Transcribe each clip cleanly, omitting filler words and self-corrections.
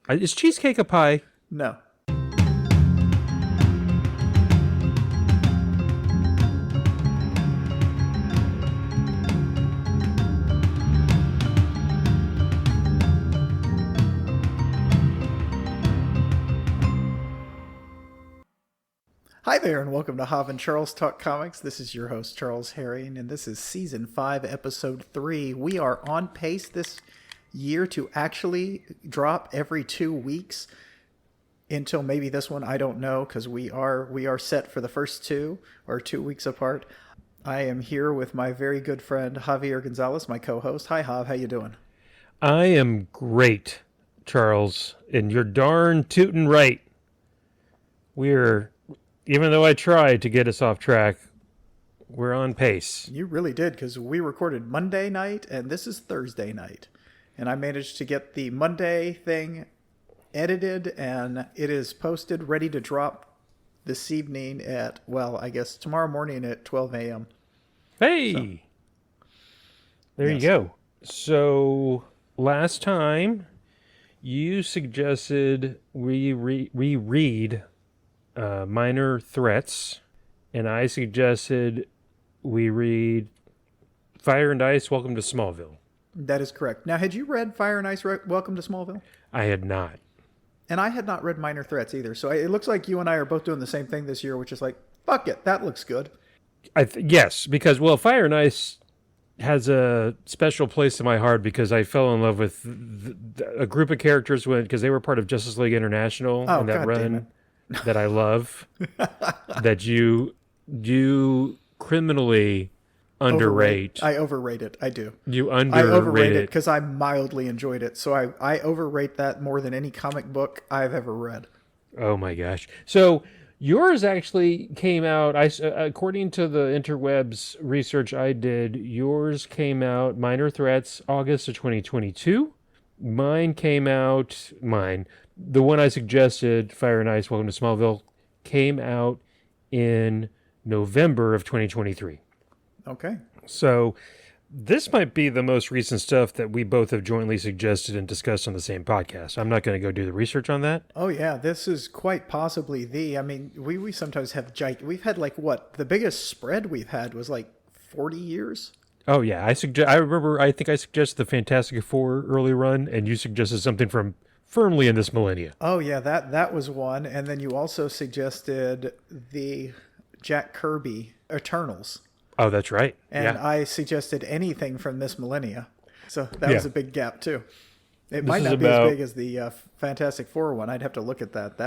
Is cheesecake a pie? No. Hi there, and welcome to Hav and Charles Talk Comics. This is your host, Charles Herring, and this is Season 5, Episode 3. We are on pace this year to actually drop every 2 weeks until maybe this one, I don't know, because we are set for the first two, or 2 weeks apart. I am here with my very good friend, Javier Gonzalez, my co-host. Hi, Jav. How you doing? I am great, Charles, and you're darn tootin' right. Even though I tried to get us off track, we're on pace. You really did, because we recorded Monday night, and this is Thursday night. And I managed to get the Monday thing edited, and it is posted, ready to drop this evening at, well, I guess tomorrow morning at 12 a.m. Hey! So, there you go. So, last time, you suggested we reread Minor Threats, and I suggested we read Fire and Ice, Welcome to Smallville. That is correct. Now, had you read Fire and Ice, Welcome to Smallville? I had not. And I had not read Minor Threats either. So it looks like you and I are both doing the same thing this year, which is like, fuck it, that looks good. Yes, because, well, Fire and Ice has a special place in my heart because I fell in love with a group of characters because they were part of Justice League International and that run that I love, that you criminally underrate. I overrate it. I do. You I overrate underrate it because I mildly enjoyed it. So I overrate that more than any comic book I've ever read. Oh my gosh. So yours actually came out, according to the interwebs research I did, yours came out, Minor Threats, August of 2022. The one I suggested, Fire and Ice, Welcome to Smallville, came out in November of 2023. Okay. So this might be the most recent stuff that we both have jointly suggested and discussed on the same podcast. I'm not going to go do the research on that. Oh, yeah. This is quite possibly I mean, we sometimes have, we've had like what? The biggest spread we've had was like 40 years. Oh, yeah. I think I suggested the Fantastic Four early run, and you suggested something from firmly in this millennia. Oh, yeah. That was one. And then you also suggested the Jack Kirby Eternals. Oh, that's right. And I suggested anything from this millennia. So that was a big gap, too. It might not be as big as the Fantastic Four one. I'd have to look at that.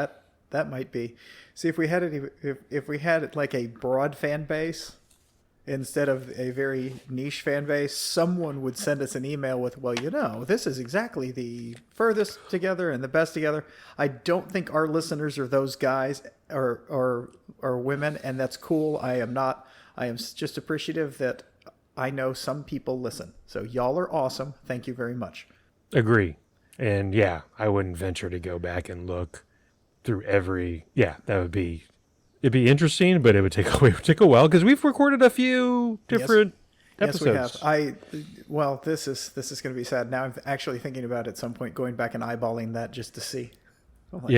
That might be. See, if we had like a broad fan base instead of a very niche fan base, someone would send us an email with, well, this is exactly the furthest together and the best together. I don't think our listeners are those guys or women, and that's cool. I am not. I am just appreciative that I know some people listen. So y'all are awesome. Thank you very much. Agree. And yeah, I wouldn't venture to go back and look through it'd be interesting, but it would take a while because we've recorded a few different episodes. Yes, we have. This is going to be sad. Now I'm actually thinking about at some point going back and eyeballing that just to see. What's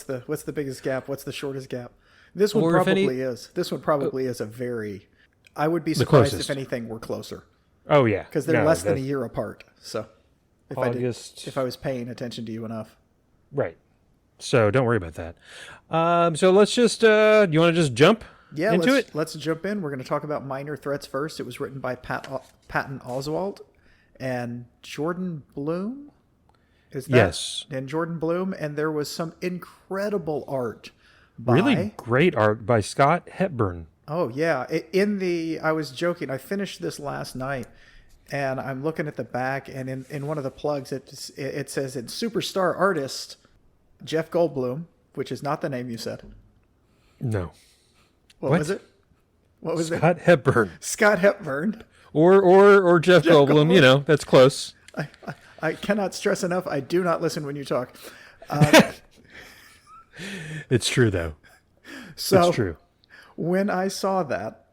the biggest gap? What's the shortest gap? This one probably is. This one probably is a very. I would be surprised if anything were closer. Oh yeah, because they're less than a year apart. So, if August, I was paying attention to you enough, right. So don't worry about that. So let's just. You want to just jump into it? Let's jump in. We're going to talk about Minor Threats first. It was written by Patton Oswalt and Jordan Bloom. Yes. And Jordan Bloom, and there was some incredible art. Really great art by Scott Hepburn. Oh, yeah. I was joking. I finished this last night, and I'm looking at the back, and in one of the plugs, it says, "In superstar artist, Jeff Goldblum," which is not the name you said. No. What was it? What was it? Scott Hepburn. Scott Hepburn. Or Jeff Goldblum. That's close. I cannot stress enough, I do not listen when you talk. It's true, though. So it's true. When I saw that,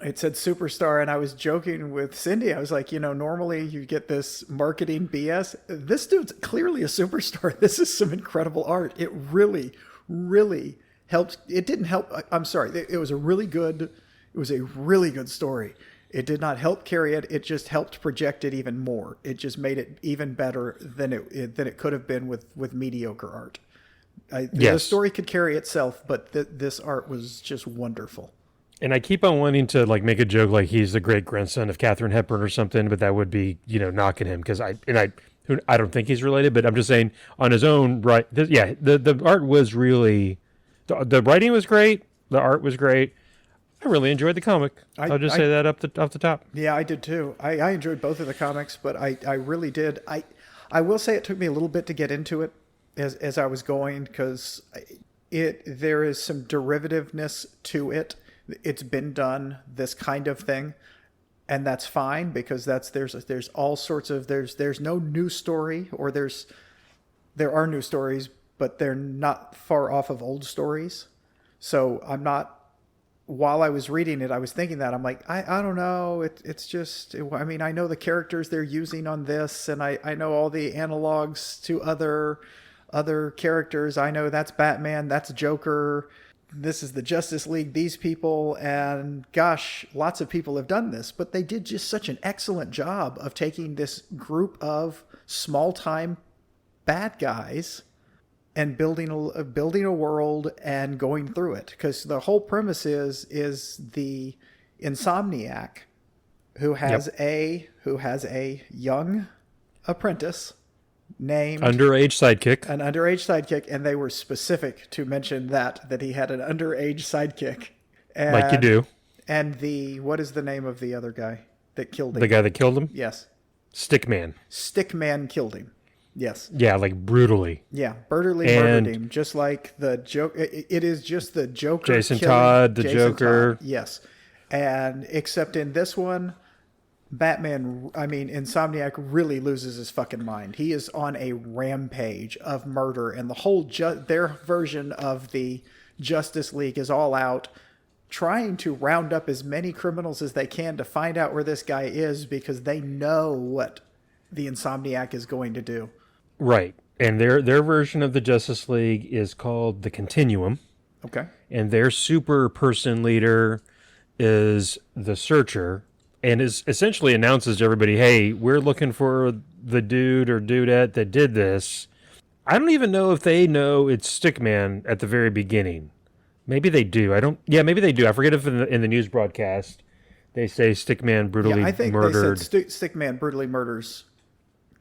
It said superstar, and I was joking with Cindy. I was like, normally you get this marketing BS. This dude's clearly a superstar. This is some incredible art. It really, really helped. It didn't help. I'm sorry. It was a really good story. It did not help carry it. It just helped project it even more. It just made it even better than it could have been with mediocre art. The story could carry itself, but this art was just wonderful. And I keep on wanting to like make a joke like he's the great grandson of Katharine Hepburn or something, but that would be knocking him because I don't think he's related. But I'm just saying on his own right. The art was really the writing was great. The art was great. I really enjoyed the comic. I'll just say that off the top. Yeah, I did too. I enjoyed both of the comics, but I really did. I will say it took me a little bit to get into it as I was going because there is some derivativeness to it. It's been done, this kind of thing, and that's fine because there's all sorts of there's no new story, or there are new stories, but they're not far off of old stories. So I'm not. While I was reading it, I was thinking that I'm like, I don't know. It's just, I mean, I know the characters they're using on this, and I know all the analogs to other characters. I know that's Batman, that's Joker. This is the Justice League, these people, and gosh, lots of people have done this, but they did just such an excellent job of taking this group of small-time bad guys and building a world and going through it. Because the whole premise is the Insomniac who has a young apprentice named underage sidekick, and they were specific to mention that he had an underage sidekick. And, like you do. And what is the name of the other guy that killed him? The guy that killed him? Yes. Stickman. Stickman killed him. Yes. Yeah, like brutally. Yeah, brutally murdered him, just like the joke. It is just the Joker. Jason Todd, the Joker. Todd. Yes, and except in this one, Insomniac really loses his fucking mind. He is on a rampage of murder, and the whole their version of the Justice League is all out trying to round up as many criminals as they can to find out where this guy is because they know what the Insomniac is going to do. Right. And their version of the Justice League is called the Continuum. Okay. And their super person leader is the Searcher, and is essentially announces to everybody, hey, we're looking for the dude or dudette that did this. I don't even know if they know it's Stickman at the very beginning. Maybe they do. Maybe they do. I forget if in the news broadcast they say Stickman brutally murdered. I think they said Stickman brutally murders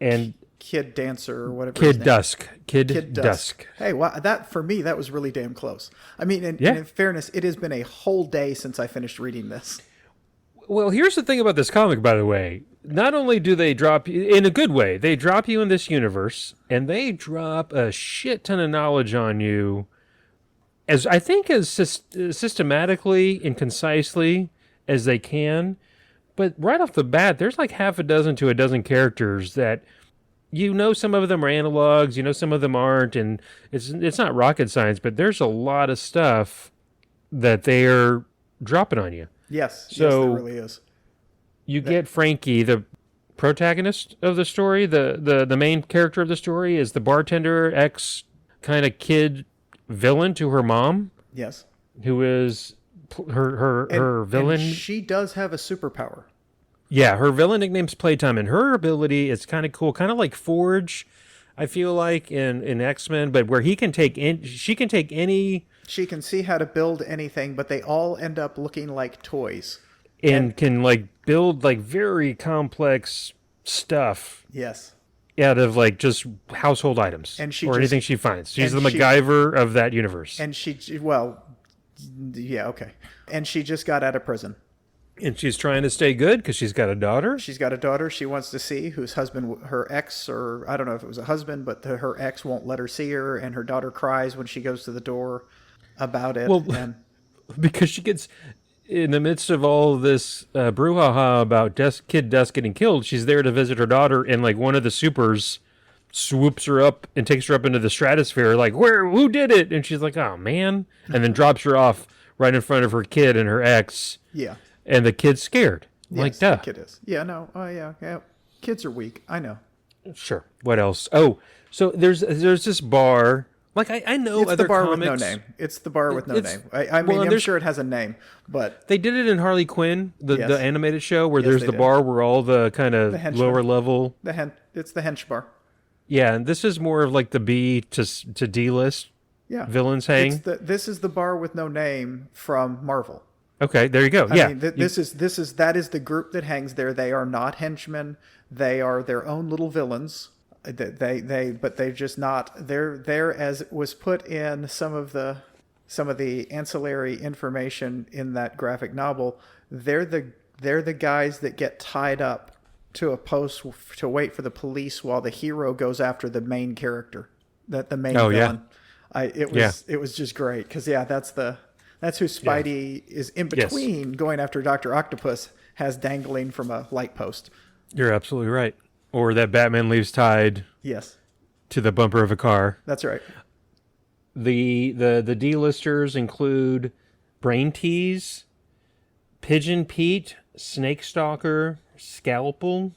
and Kid Dancer or whatever. Kid Dusk. Kid Dusk. Hey, wow, for me that was really damn close. I mean, in fairness, it has been a whole day since I finished reading this. Well, here's the thing about this comic, by the way. Not only do they drop you, in a good way, they drop you in this universe, and they drop a shit ton of knowledge on you, as systematically and concisely as they can. But right off the bat, there's like half a dozen to a dozen characters that some of them are analogs, some of them aren't, and it's not rocket science, but there's a lot of stuff that they're dropping on you. Yes, there really is. You get Frankie, the protagonist of the story, the main character of the story is the bartender, ex kind of kid villain to her mom. Yes. Who is her villain. And she does have a superpower. Yeah, her villain nickname's Playtime, and her ability is kind of cool, kind of like Forge, I feel like, in X-Men, but where she can take any... She can see how to build anything, but they all end up looking like toys. And can like build like very complex stuff. Yes. Out of like just household items anything she finds. She's the MacGyver of that universe. And okay. And she just got out of prison. And she's trying to stay good because she's got a daughter. She's got a daughter she wants to see, whose husband, her ex, or I don't know if it was a husband, but her ex won't let her see her, and her daughter cries when she goes to the door about it. Well, because she gets, in the midst of all this brouhaha about Kid Dusk getting killed, she's there to visit her daughter, and like one of the supers swoops her up and takes her up into the stratosphere, like, who did it? And she's like, oh man, and then drops her off right in front of her kid and her ex. Yeah. and the kid's scared. Like, duh. The kid is. Yeah, no. Oh, yeah. Kids are weak. I know. Sure. What else? Oh, so there's this bar. Like, I know it's other the bar comics. with no name. It's the bar with no name. I'm sure it has a name, but they did it in Harley Quinn, the animated show, where there's the did. bar where all the kind of lower level. It's the hench bar. Yeah, and this is more of like the B to D list. Yeah. Villains hang. This is the bar with no name from Marvel. Okay, there you go. I mean, that is the group that hangs there. They are not henchmen. They are their own little villains. But they're just not. They're as was put in some of the ancillary information in that graphic novel. They're the guys that get tied up to a post to wait for the police while the hero goes after the main character, the main villain. It was just great because that's who Spidey is in between going after Dr. Octopus has dangling from a light post. You're absolutely right. Or that Batman leaves tied. Yes. To the bumper of a car. That's right. The D-listers include Brain Tease, Pigeon Pete, Snake Stalker, Scalpel,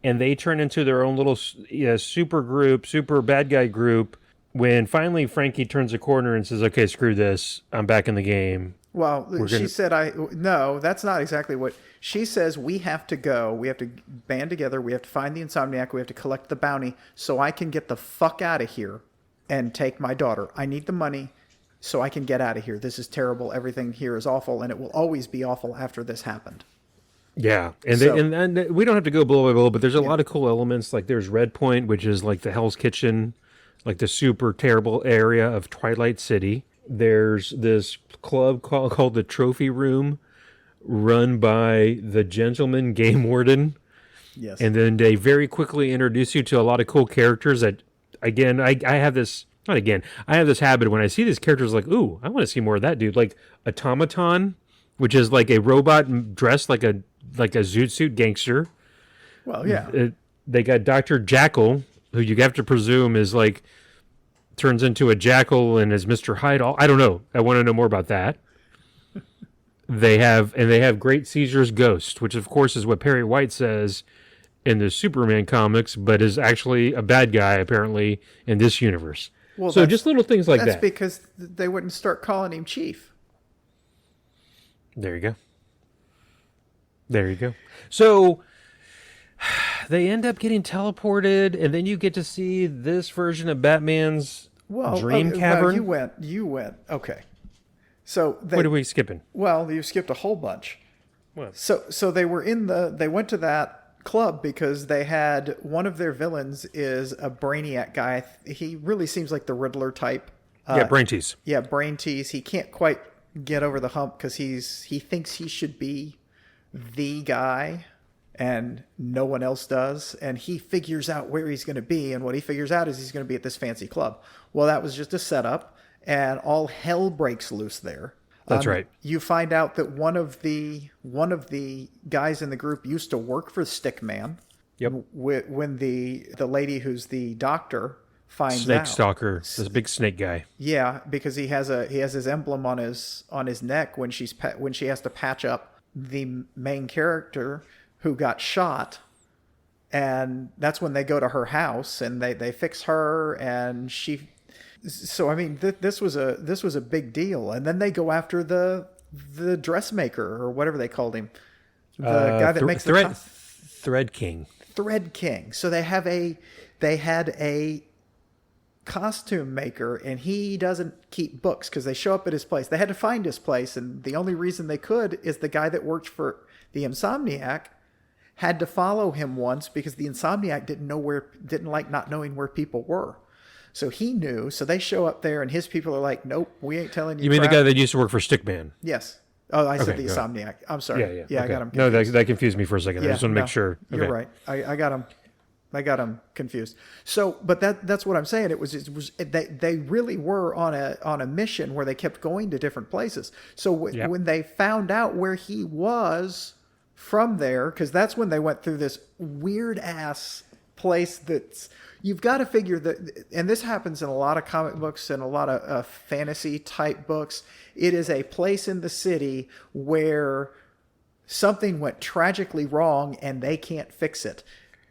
and they turn into their own little super bad guy group when finally Frankie turns a corner and says, okay, screw this, I'm back in the game. Well, she said, no, that's not exactly what she says. We have to go. We have to band together. We have to find the Insomniac. We have to collect the bounty so I can get the fuck out of here and take my daughter. I need the money so I can get out of here. This is terrible. Everything here is awful, and it will always be awful after this happened. Yeah, and we don't have to go blow by blow, but there's a lot of cool elements. Like there's Red Point, which is like the Hell's Kitchen, like the super terrible area of Twilight City. There's this club called the Trophy Room, run by the Gentleman Game Warden. Yes. And then they very quickly introduce you to a lot of cool characters that, again, I have this habit when I see these characters like, ooh, I want to see more of that dude. Like Automaton, which is like a robot dressed like a zoot suit gangster. Well, yeah. They got Dr. Jackal, who you have to presume is like, turns into a jackal and is Mr. Hyde. I don't know. I want to know more about that. They have Great Caesar's Ghost, which of course is what Perry White says in the Superman comics, but is actually a bad guy apparently in this universe. Well, so just little things like that. That's because they wouldn't start calling him Chief. There you go. So they end up getting teleported, and then you get to see this version of Batman's dream cavern. Well, you went. Okay. So what are we skipping? Well, you skipped a whole bunch. What? So they were they went to that club because they had one of their villains is a Brainiac guy. He really seems like the Riddler type. Brain Tease. Yeah, Brain Tease. He can't quite get over the hump because he thinks he should be the guy and no one else does, and he figures out where he's going to be, and what he figures out is he's going to be at this fancy club. Well, that was just a setup, and all hell breaks loose there. That's right. You find out that one of the guys in the group used to work for Stickman. Yep. When the lady who's the doctor finds Snake out. Stalker, this big snake guy. Yeah, because he has his emblem on his neck when she has to patch up the main character who got shot, and that's when they go to her house and they fix her, and she. So I mean, this was a big deal, and then they go after the dressmaker or whatever they called him, the guy that makes Thread King. Thread King. So they had a costume maker, and he doesn't keep books because they show up at his place. They had to find his place, and the only reason they could is the guy that worked for the Insomniac had to follow him once because the Insomniac didn't like not knowing where people were. So he knew. So they show up there, and his people are like, "Nope, we ain't telling you." You mean the guy that used to work for Stickman? Yes. Oh, I said the Insomniac. I'm sorry. Yeah. Okay. I got him confused. No, that confused me for a second. I just want to make sure. Okay. You're right. I got him. I got him confused. So, but that's what I'm saying. They really were on a mission where they kept going to different places. So when they found out where he was from there, because that's when they went through this weird ass place that's. You've got to figure that, and this happens in a lot of comic books and a lot of fantasy type books. It is a place in the city where something went tragically wrong and they can't fix it.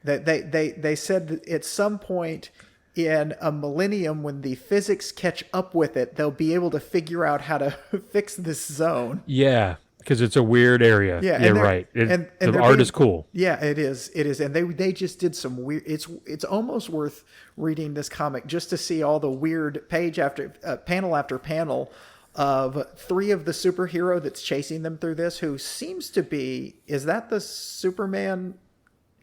They said that at some point in a millennium, when the physics catch up with it, they'll be able to figure out how to fix this zone. Yeah, because it's a weird area. Yeah, right. And the art is cool. Yeah, it is. It is. And they just did some weird... It's almost worth reading this comic just to see all the weird panel after panel of 3 of the superhero that's chasing them through this, who seems to be... Is that the Superman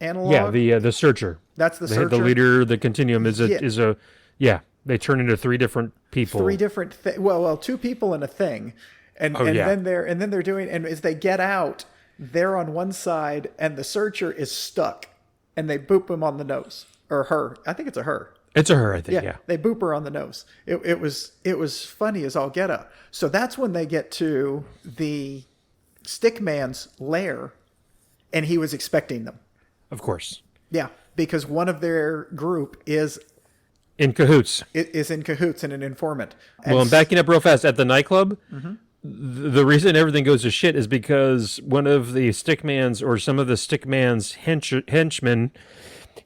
analog? Yeah, the Searcher. That's the Searcher? The leader, the Continuum is a... Yeah, they turn into 3 different people. 3 different... Well, 2 people and a thing. And then they're doing... And as they get out, they're on one side, and the Searcher is stuck. And they boop him on the nose. Or her. I think it's a her. It's a her, I think, yeah. They boop her on the nose. It was funny as all get up. So that's when they get to the Stickman's lair, and he was expecting them. Of course. Yeah, because one of their group is... In cahoots. Is in cahoots and an informant. Well, I'm backing up real fast. At the nightclub, the reason everything goes to shit is because one of the Stickman's, or some of the Stickman's henchmen...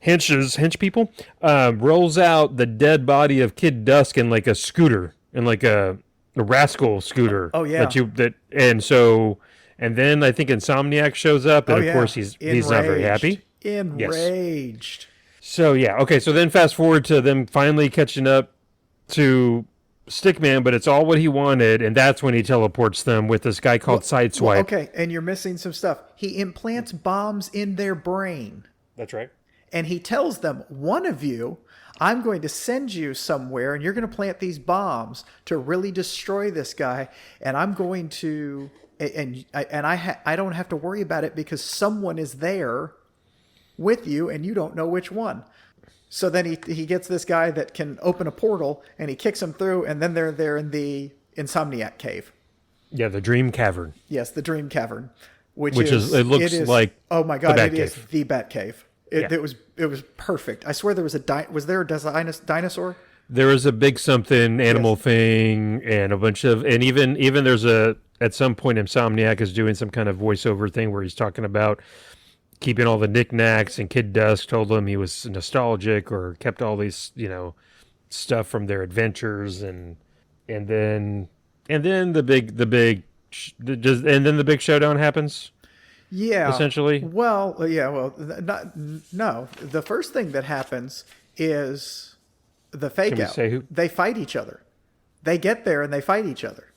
hench people, rolls out the dead body of Kid Dusk in like a scooter, in like a rascal scooter. Oh yeah. And then I think Insomniac shows up, and of course he's not very happy. Enraged. Yes. So yeah, okay. So then fast forward to them finally catching up to Stickman, but it's all what he wanted, and that's when he teleports them with this guy called Sideswipe. Well, okay, and you're missing some stuff. He implants bombs in their brain. That's right. And he tells them, one of you, I'm going to send you somewhere, and you're going to plant these bombs to really destroy this guy. And I'm going to, I don't have to worry about it because someone is there with you, and you don't know which one. So then he gets this guy that can open a portal, and he kicks him through, and then they're there in the Insomniac cave. Yeah, the Dream Cavern. Yes, the Dream Cavern, which is like oh my god, it is Batcave. the Batcave. It was perfect. I swear there was there a dinosaur? There was a big something animal thing, and a bunch of, and even there's at some point Insomniac is doing some kind of voiceover thing where he's talking about keeping all the knickknacks, and Kid Dusk told him he was nostalgic or kept all these stuff from their adventures, and then the big showdown happens. Yeah. Essentially. Well, yeah. Well, no. The first thing that happens is the fake out. They fight each other. They get there and they fight each other.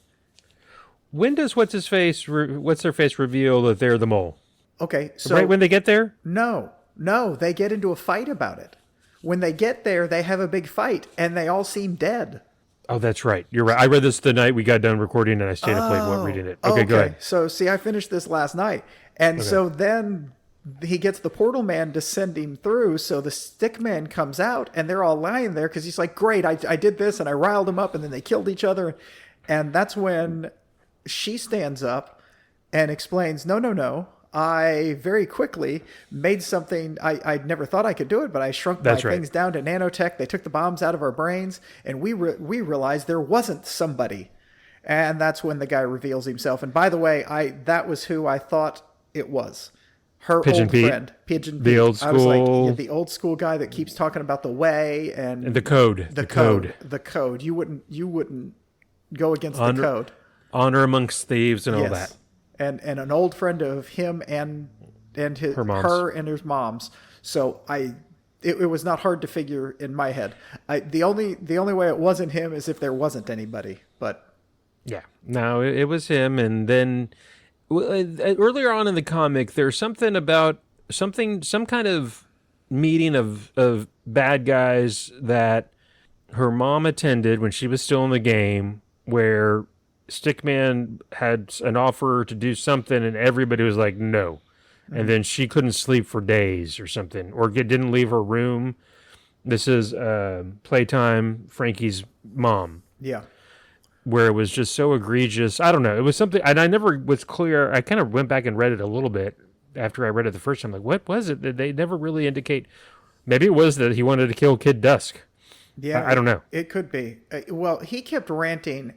When does what's their face reveal that they're the mole? Okay, so right when they get there? No, they get into a fight about it. When they get there, they have a big fight, and they all seem dead. Oh, that's right. You're right. I read this the night we got done recording, and I stayed up late while reading it. Okay, go ahead. So, see, I finished this last night, and so then he gets the portal man to send him through, so the Stickman comes out, and they're all lying there, because he's like, great, I did this, and I riled them up, and then they killed each other, and that's when she stands up and explains, no, I very quickly made something, I never thought I could do it, but I shrunk my things down to nanotech. They took the bombs out of our brains, and we realized there wasn't somebody. And that's when the guy reveals himself. And by the way, that was who I thought it was. Her Pigeon old Pete, friend, Pigeon Pete. The old school. I was like, the old school guy that keeps talking about the way and the code. The code. You wouldn't go against the code. Honor amongst thieves and all that. And an old friend of him and her and his mom's. So it was not hard to figure in my head. The only way it wasn't him is if there wasn't anybody. But yeah, no, it was him. And then earlier on in the comic, there's something about some kind of meeting of bad guys that her mom attended when she was still in the game, where Stickman had an offer to do something, and everybody was like, no. Mm-hmm. And then she couldn't sleep for days or something, or didn't leave her room. This is Playtime, Frankie's mom. Yeah. Where it was just so egregious. I don't know. It was something, and I never was clear. I kind of went back and read it a little bit after I read it the first time. Like, what was it? They never really indicate. Maybe it was that he wanted to kill Kid Dusk. Yeah. I don't know. It could be. Well, he kept ranting,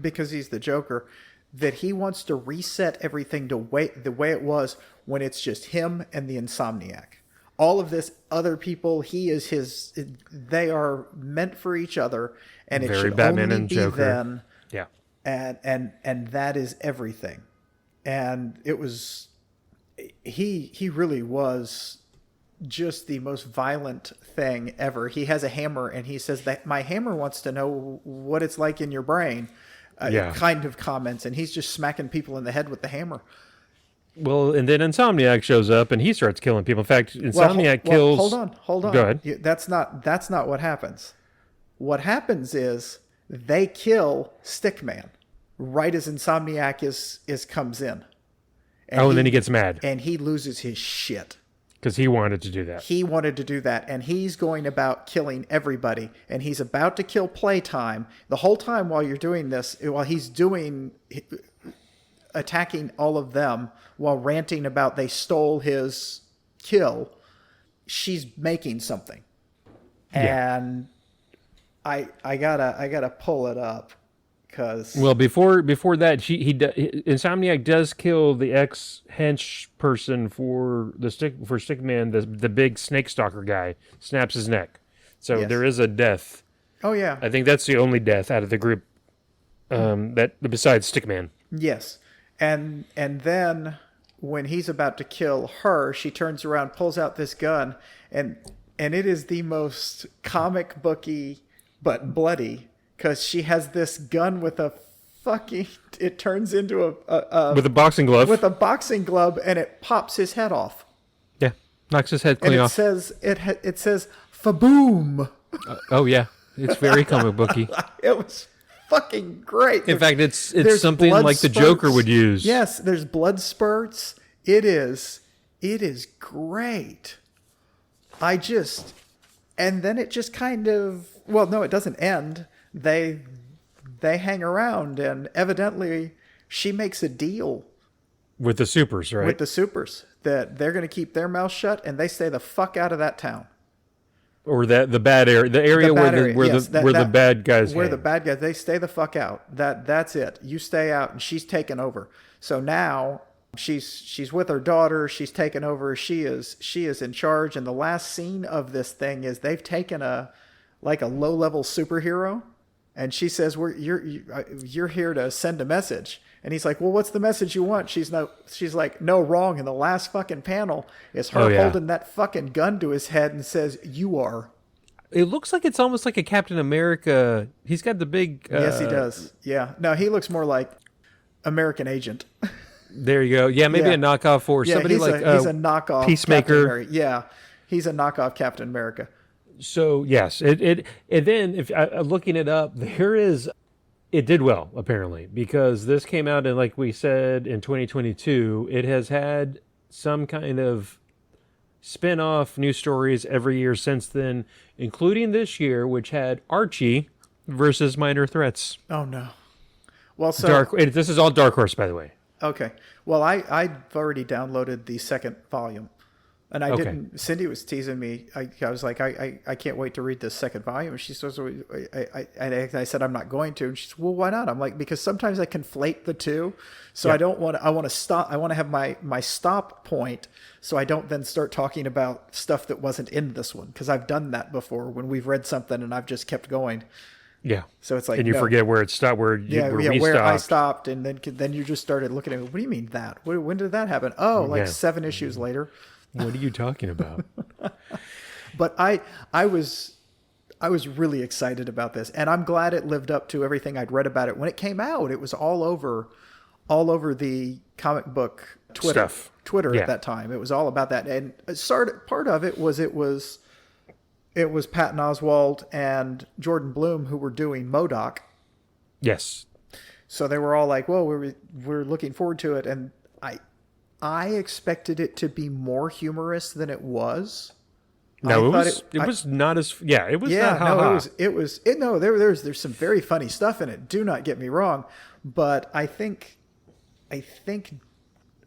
because he's the Joker, that he wants to reset everything to the way it was when it's just him and the Insomniac. All of this other people, they are meant for each other, and it should Batman only and be Joker. then. Yeah. And that is everything. And it was, he really was just the most violent thing ever. He has a hammer, and he says that my hammer wants to know what it's like in your brain. Kind of comments, and he's just smacking people in the head with the hammer. Well, and then Insomniac shows up and he starts killing people. In fact, Insomniac kills. Hold on. Go ahead. That's not what happens. What happens is they kill Stickman right as Insomniac is comes in. And then he gets mad and he loses his shit because he wanted to do that. He wanted to do that, and he's going about killing everybody, and he's about to kill Playtime. The whole time while you're doing this, while he's attacking all of them while ranting about they stole his kill, she's making something. Yeah. And I gotta pull it up because before that Insomniac does kill the ex hench person for Stickman, the big snake stalker guy, snaps his neck. So there is a death. Oh yeah. I think that's the only death out of the group that besides Stickman. Yes. And then when he's about to kill her, she turns around, pulls out this gun, and it is the most comic booky but bloody, because she has this gun with a fucking, it turns into a with a boxing glove. With a boxing glove, and it pops his head off. Yeah, knocks his head clean off. It says "Faboom." Oh yeah, it's very comic booky. It was fucking great. In fact, it's something like the Joker would use. Yes, there's blood spurts. It is great. And then it just kind of, well, no, it doesn't end. They hang around, and evidently she makes a deal with the supers, right? With the supers, that they're going to keep their mouth shut, and they stay the fuck out of that town. Or the bad area, the area where the bad guys where the bad guys, they stay the fuck out. That's it. You stay out, and she's taken over. So now she's with her daughter. She's taken over. She is in charge. And the last scene of this thing is they've taken a low level superhero, and she says, you're here to send a message. And he's like, well, what's the message you want? She's like, no, wrong. And the last fucking panel is her holding that fucking gun to his head and says, you are. It looks like it's almost like a Captain America. He's got the big... yes, he does. Yeah. No, he looks more like American Agent. There you go. Yeah, maybe a knockoff or somebody he's a knockoff Peacemaker. Yeah, he's a knockoff Captain America. So, yes. And then, if looking it up, it did well, apparently, because this came out in, like we said, in 2022. It has had some kind of spin-off new stories every year since then, including this year, which had Archie versus Minor Threats. Oh, no. Well, so... this is all Dark Horse, by the way. Okay. Well, I've already downloaded the second volume. And I didn't. Cindy was teasing me. I was like, I can't wait to read this second volume. And she says, I said, I'm not going to. And she said, well, why not? I'm like, because sometimes I conflate the two. So I don't want to, I want to stop. I want to have my stop point. So I don't then start talking about stuff that wasn't in this one. Because I've done that before when we've read something and I've just kept going. Yeah. So it's like, and you forget where it stopped, where I stopped. And then you just started looking at me. What do you mean that? When did that happen? Oh, 7 issues later. What are you talking about? But I was really excited about this, and I'm glad it lived up to everything I'd read about it. When it came out, it was all over the comic book Twitter at that time. It was all about that. And part of it was Patton Oswalt and Jordan Bloom who were doing MODOK. Yes. So they were all like, well, we're looking forward to it. And I expected it to be more humorous than it was. No, it was not as... Yeah, it was not ha-ha. There's some very funny stuff in it. Do not get me wrong. But I think...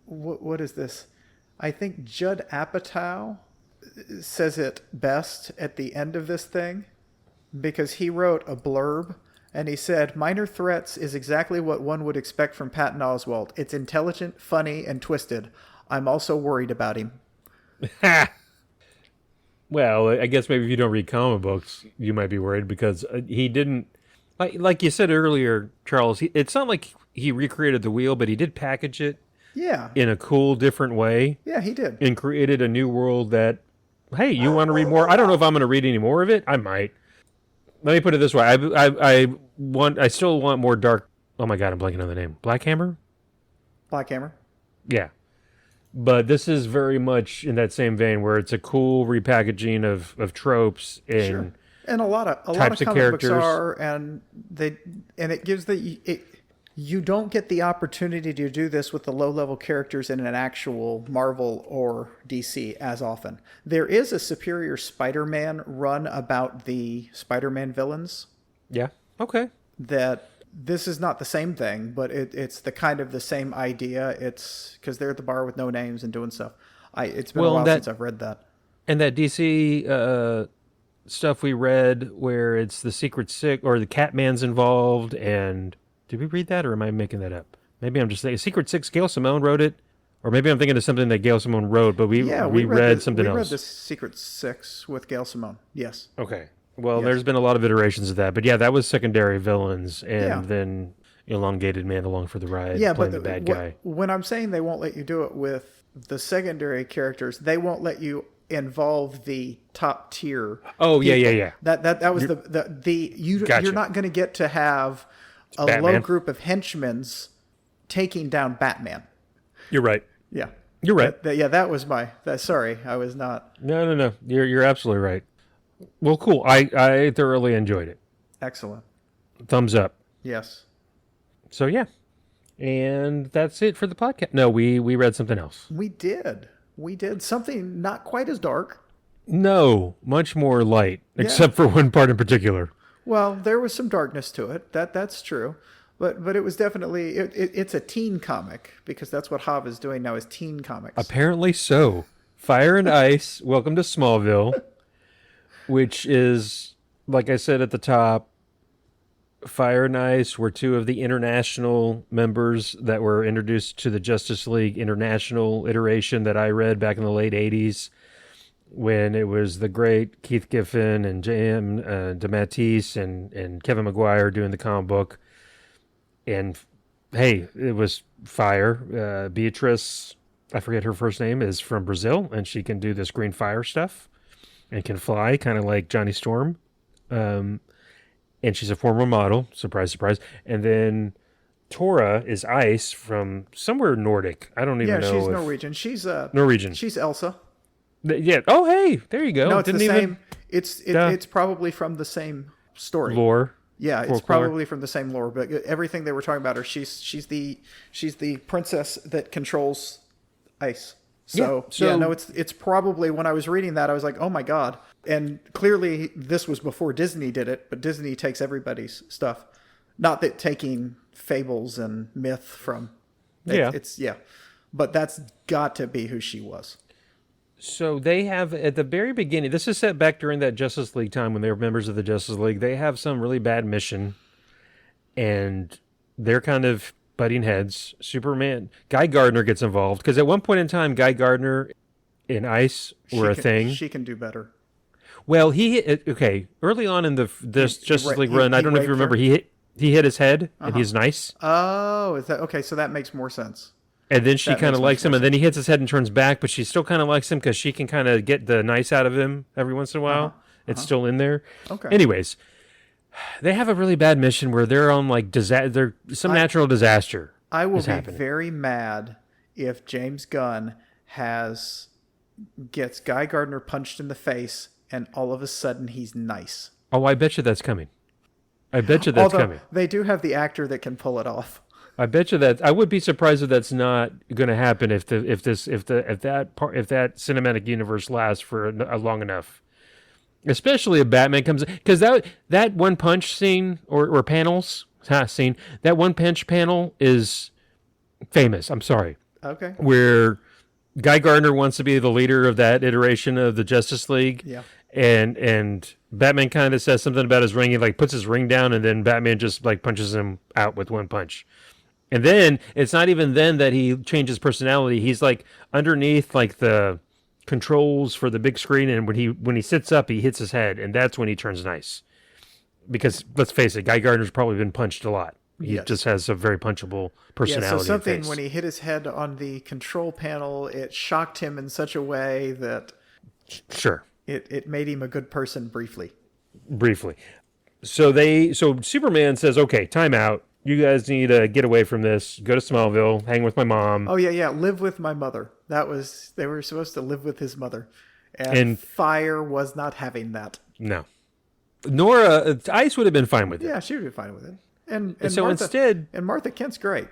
What is this? I think Judd Apatow says it best at the end of this thing, because he wrote a blurb And he said, Minor Threats is exactly what one would expect from Patton Oswalt. It's intelligent, funny, and twisted. I'm also worried about him. Well, I guess maybe if you don't read comic books, you might be worried because he didn't, like you said earlier, Charles, it's not like he recreated the wheel, but he did package it in a cool, different way. Yeah, he did. And created a new world that, hey, you want to read more? I don't know if I'm going to read any more of it. I might. Let me put it this way. I still want more dark. Oh my God, I'm blanking on the name. Black Hammer? Black Hammer? Yeah. But this is very much in that same vein where it's a cool repackaging of tropes and and a lot of comic books are, and it gives you don't get the opportunity to do this with the low-level characters in an actual Marvel or DC as often. There is a Superior Spider-Man run about the Spider-Man villains. Yeah. Okay. That this is not the same thing, but it's the kind of the same idea. It's because they're at the bar with no names and doing stuff. It's been a while since I've read that. And that DC stuff we read where it's the Secret Six or the Catman's involved and... Did we read that, or am I making that up? Maybe I'm just saying. Secret Six, Gail Simone wrote it, or maybe I'm thinking of something that Gail Simone wrote, but we read something else. We read the Secret Six with Gail Simone, yes. Okay. Well, there's been a lot of iterations of that, but yeah, that was secondary villains, and then elongated man along for the ride, playing the bad guy. When I'm saying they won't let you do it with the secondary characters, they won't let you involve the top tier. Oh, people. Yeah. That was you're not going to get to have a low group of henchmen taking down Batman. You're right. Yeah. You're right. That was sorry, I was not. No. You're absolutely right. Well, cool. I thoroughly enjoyed it. Excellent. Thumbs up. Yes. So, yeah. And that's it for the podcast. No, we read something else. We did something not quite as dark. No, much more light, except for one part in particular. Well, there was some darkness to it. That's true, but it was definitely it's a teen comic because that's what Hav is doing now is teen comics. Apparently so. Fire and Ice. Welcome to Smallville, which is, like I said at the top, Fire and Ice were two of the international members that were introduced to the Justice League International iteration that I read back in the late 80s. When it was the great Keith Giffen and J.M. DeMatteis and Kevin McGuire doing the comic book. And, hey, it was fire. Beatrice, I forget her first name, is from Brazil, and she can do this green fire stuff and can fly, kind of like Johnny Storm. And she's a former model. Surprise, surprise. And then Tora is Ice from somewhere Nordic. I don't even know. Yeah, she's Norwegian. She's Norwegian. She's Elsa. Yeah. Oh, hey, there you go. No, it's the same. It's probably from the same story. Lore. Yeah, it's probably from the same lore. But everything they were talking about her, she's the princess that controls ice. So it's probably when I was reading that I was like, oh my god. And clearly this was before Disney did it, but Disney takes everybody's stuff. Not that taking fables and myth from. But that's got to be who she was. So they have, at the very beginning, this is set back during that Justice League time when they were members of the Justice League, they have some really bad mission, and they're kind of butting heads. Superman, Guy Gardner gets involved, because at one point in time, Guy Gardner and Ice were a thing. She can do better. Well, early on in this Justice League run, I don't know if you remember, he hit his head, and he's nice. Oh, is that, okay, so that makes more sense. And then she kind of likes him, and then he hits his head and turns back, but she still kind of likes him because she can kind of get the nice out of him every once in a while. It's still in there. Okay. Anyways, they have a really bad mission where they're on like natural disaster. I will be very mad if James Gunn gets Guy Gardner punched in the face and all of a sudden he's nice. Oh, I bet you that's coming. Coming. They do have the actor that can pull it off. I bet you that. I would be surprised if that's not going to happen if that cinematic universe lasts for long enough. Especially if Batman comes, because that one punch scene or panels scene, that one punch panel is famous. I'm sorry. Okay. Where Guy Gardner wants to be the leader of that iteration of the Justice League. Yeah. and Batman kind of says something about his ring. He like puts his ring down, and then Batman just like punches him out with one punch. And then it's not even then that he changes personality. He's like underneath like the controls for the big screen, and when he sits up, he hits his head, and that's when he turns nice. Because let's face it, Guy Gardner's probably been punched a lot. He just has a very punchable personality. Yeah, so something face. When he hit his head on the control panel, it shocked him in such a way that sure it made him a good person briefly. So Superman says, "Okay, time out. You guys need to get away from this. Go to Smallville, hang with my mom." Oh yeah, live with my mother. They were supposed to live with his mother, and Fire was not having that. No, Nora Ice would have been fine with it. Yeah, she would be fine with it. And so instead, Martha Kent's great.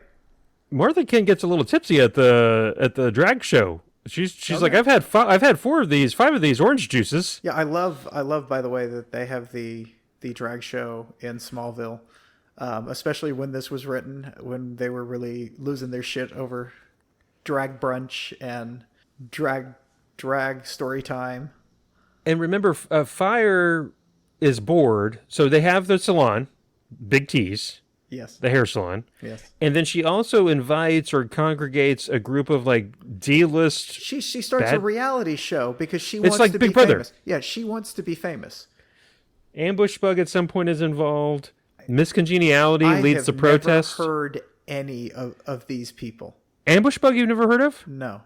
Martha Kent gets a little tipsy at the drag show. She's like, I've had 5 of these orange juices. Yeah, I love by the way that they have the drag show in Smallville, especially when this was written, when they were really losing their shit over drag brunch and drag story time. And remember, Fire is bored, so they have the salon, Big T's. Yes. The hair salon. Yes. And then she also invites or congregates a group of like D-list. She starts a reality show because she wants to Big be Brother. famous. Yeah, she wants to be famous. Ambush Bug at some point is involved. Miss Congeniality leads the protest. I have never heard any of these people. Ambush Bug you've never heard of? No.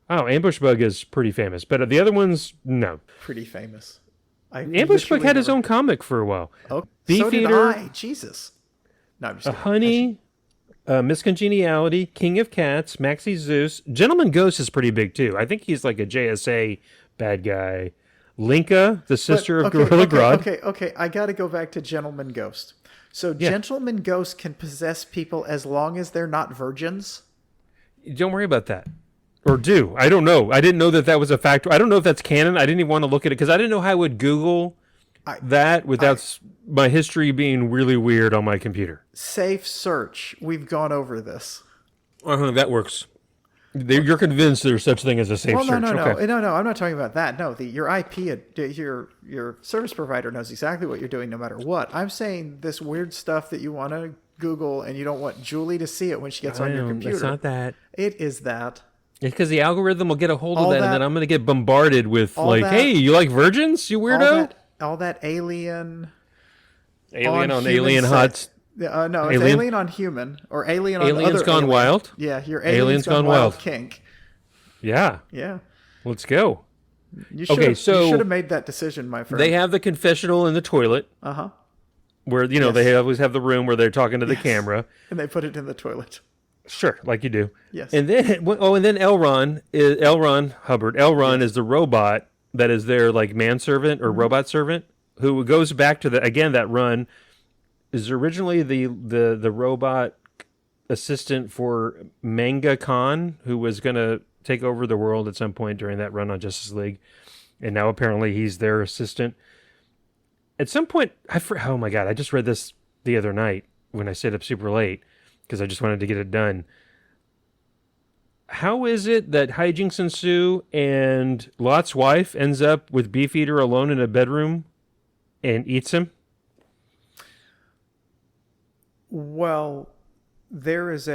Oh, Ambush Bug is pretty famous, but the other ones, no. Pretty famous. Ambush Bug had his own comic for a while. Oh, so did I. Jesus. No, I'm just kidding. Honey, Miss Congeniality, King of Cats, Maxie Zeus. Gentleman Ghost is pretty big, too. I think he's like a JSA bad guy. Linka, the sister of Gorilla Grodd. Okay. I got to go back to Gentleman Ghost. So Gentleman Ghost can possess people as long as they're not virgins? Don't worry about that. Or do. I don't know. I didn't know that was a factor. I don't know if that's canon. I didn't even want to look at it because I didn't know how I would Google that without my history being really weird on my computer. Safe search. We've gone over this. That works. You're convinced there's such thing as a safe search. No. I'm not talking about that. No, your IP, your service provider knows exactly what you're doing no matter what. I'm saying this weird stuff that you want to Google and you don't want Julie to see it when she gets on your computer. It's not that. It is that. It's because the algorithm will get a hold of that, and then I'm going to get bombarded with hey, you like virgins, you weirdo? All that alien on alien huts. No, it's alien on human or alien on Aliens other Gone alien. Wild. Yeah, your Aliens Gone Wild kink. Yeah. Let's go. You should have made that decision, my friend. They have the confessional in the toilet. Where they always have the room where they're talking to the camera, and they put it in the toilet. Sure, like you do. Yes. And then Elron Hubbard. Elron is the robot that is their like manservant or robot servant who goes back to that run is originally the robot assistant for Manga Khan, who was going to take over the world at some point during that run on Justice League, and now apparently he's their assistant. At some point, oh my God, I just read this the other night when I stayed up super late because I just wanted to get it done. How is it that hijinks ensue and Lot's wife ends up with Beefeater alone in a bedroom and eats him? Well, there is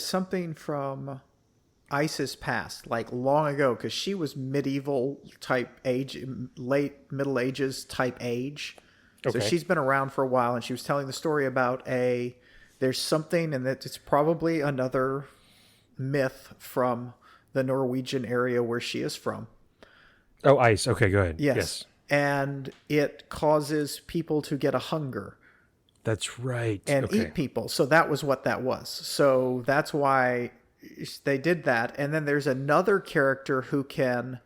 something from Isis past, like long ago, because she was medieval type age, late Middle Ages type age. Okay. So she's been around for a while, and she was telling the story about there's something, and that it's probably another myth from the Norwegian area where she is from. Oh, ice. Okay, go ahead. Yes. And it causes people to get a hunger. That's right. And eat people. So that was what that was. So that's why they did that. And then there's another character who can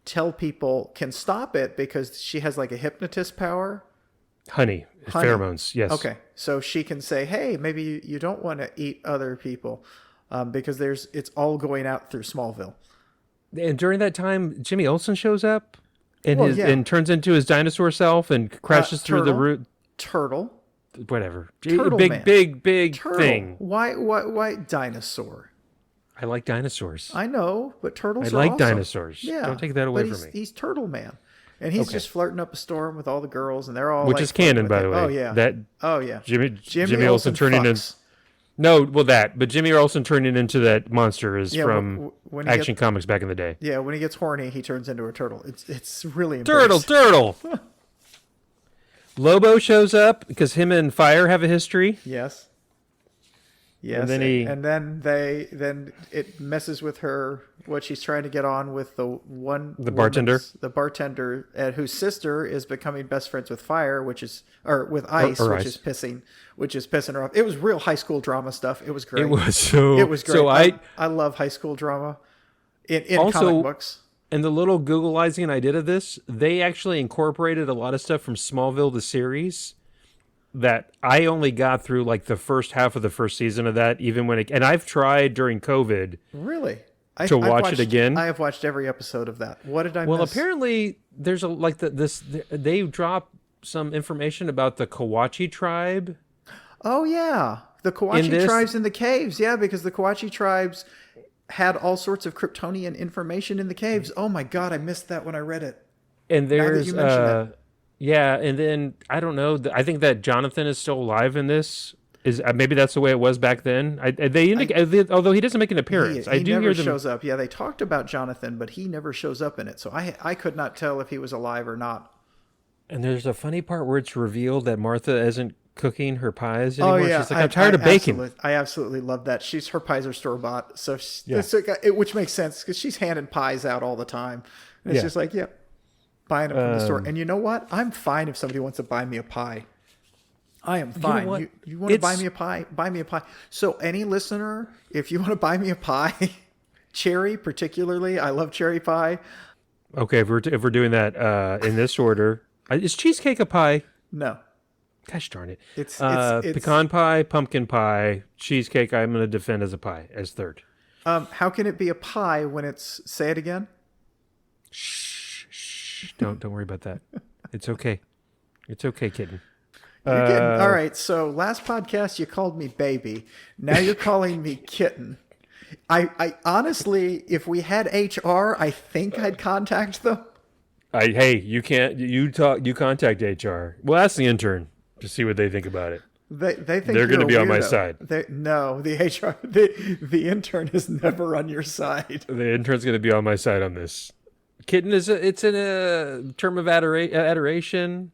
tell people, can stop it because she has like a hypnotist power. Honey. Pheromones, yes. Okay. So she can say, hey, maybe you don't want to eat other people because it's all going out through Smallville. And during that time, Jimmy Olsen shows up and turns into his dinosaur self and crashes through the root. Turtle. Whatever. Turtle big, man. big Turtle. Thing. Why dinosaur? I like dinosaurs. I know, but turtles I are like awesome. dinosaurs. Yeah. Don't take that away from me. He's Turtle Man. And he's just flirting up a storm with all the girls, and they're all which is canon, by the way. Oh yeah. Jimmy Olsen turning into but Jimmy Olsen turning into that monster is from Action Comics back in the day. Yeah, when he gets horny, he turns into a turtle. It's really embarrassing. Turtle. Lobo shows up because him and Fire have a history. Yes. Yes, and then it messes with her, what she's trying to get on with the bartender, whose sister is becoming best friends with Fire, which is with Ice, which is pissing her off. It was real high school drama stuff. It was great. It was great. So I love high school drama in also, comic books. And the little Googleizing I did of this, they actually incorporated a lot of stuff from Smallville the series that I only got through like the first half of the first season of that, even when and I've tried during COVID. Really? To watch it again. I have watched every episode of that. What did I miss? Well, apparently there's they drop some information about the Kawachi tribe. Oh yeah. The Kawachi tribes in the caves. Yeah, because the Kawachi tribes had all sorts of Kryptonian information in the caves. Oh my God, I missed that when I read it. And there's yeah, and then I don't know. I think that Jonathan is still alive in this. Is maybe that's the way it was back then. Although he doesn't make an appearance, he never shows up. Yeah, they talked about Jonathan, but he never shows up in it. So I could not tell if he was alive or not. And there's a funny part where it's revealed that Martha isn't cooking her pies anymore. Oh yeah, she's like, I'm tired of baking. I absolutely love that. Her pies are store bought, so which makes sense because she's handing pies out all the time. And it's just like, buying them from the store. And you know what? I'm fine if somebody wants to buy me a pie. I am fine. You know what? You want to buy me a pie? Buy me a pie. So any listener, if you want to buy me a pie, cherry particularly, I love cherry pie. Okay, if we're doing that in this order, is cheesecake a pie? No. Gosh darn it. It's pecan pie, pumpkin pie, cheesecake I'm going to defend as a pie, as third. How can it be a pie when it's, say it again? Shh. Don't worry about that. It's okay. It's okay, kitten. You're kidding. All right. So last podcast you called me baby. Now you're calling me kitten. I honestly, if we had HR, I think I'd contact them. You can't. You contact HR. Well, ask the intern to see what they think about it. They think they're going to be on my side. No, the HR, the intern is never on your side. The intern's going to be on my side on this. Kitten it's in a term of adoration.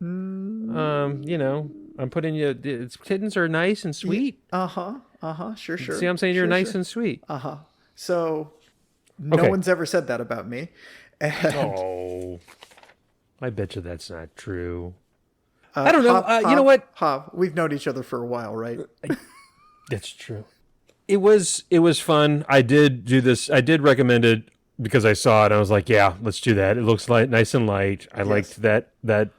I'm putting you. Kittens are nice and sweet. Sure. See, I'm saying you're nice and sweet. So, no one's ever said that about me. Oh, I bet you that's not true. I don't know. You know what? We've known each other for a while, right? That's true. It was fun. I did do this. I did recommend it because I saw it. I was like, yeah, let's do that. It looks nice and light. I liked that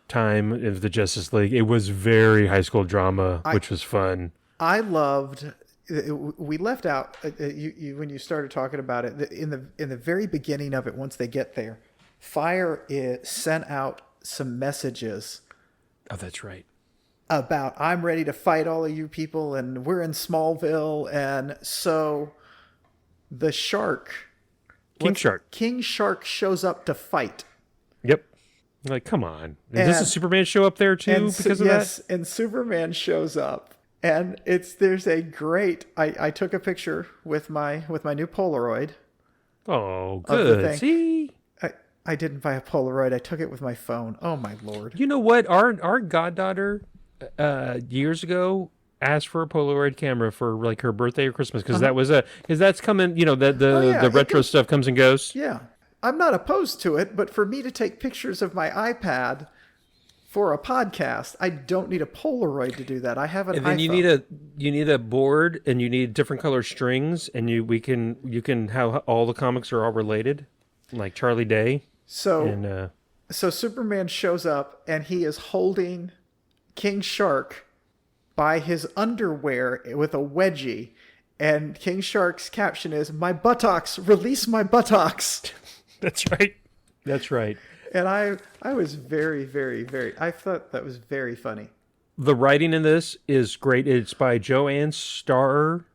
time of the Justice League. It was very high school drama, which was fun. I loved. We left out when you started talking about it in the very beginning of it. Once they get there, Fire sent out some messages. Oh, that's right. About I'm ready to fight all of you people, and we're in Smallville, and so the shark. King Shark shows up to fight. Yep. Like, come on. Does a Superman show up there too because of that? Yes, and Superman shows up. And there's a great I took a picture with my new Polaroid. Oh, good. See? I didn't buy a Polaroid. I took it with my phone. Oh my Lord. You know what? Our goddaughter years ago asked for a Polaroid camera for like her birthday or Christmas because that's coming, the retro stuff comes and goes. Yeah. I'm not opposed to it, but for me to take pictures of my iPad for a podcast, I don't need a Polaroid to do that. I have an iPhone. And then you need a board and you need different color strings and you can how all the comics are all related, like Charlie Day. So Superman shows up and he is holding King Shark by his underwear with a wedgie, and King Shark's caption is "My buttocks, release my buttocks." That's right. And I was very, very, very. I thought that was very funny. The writing in this is great. It's by Joanne Starr.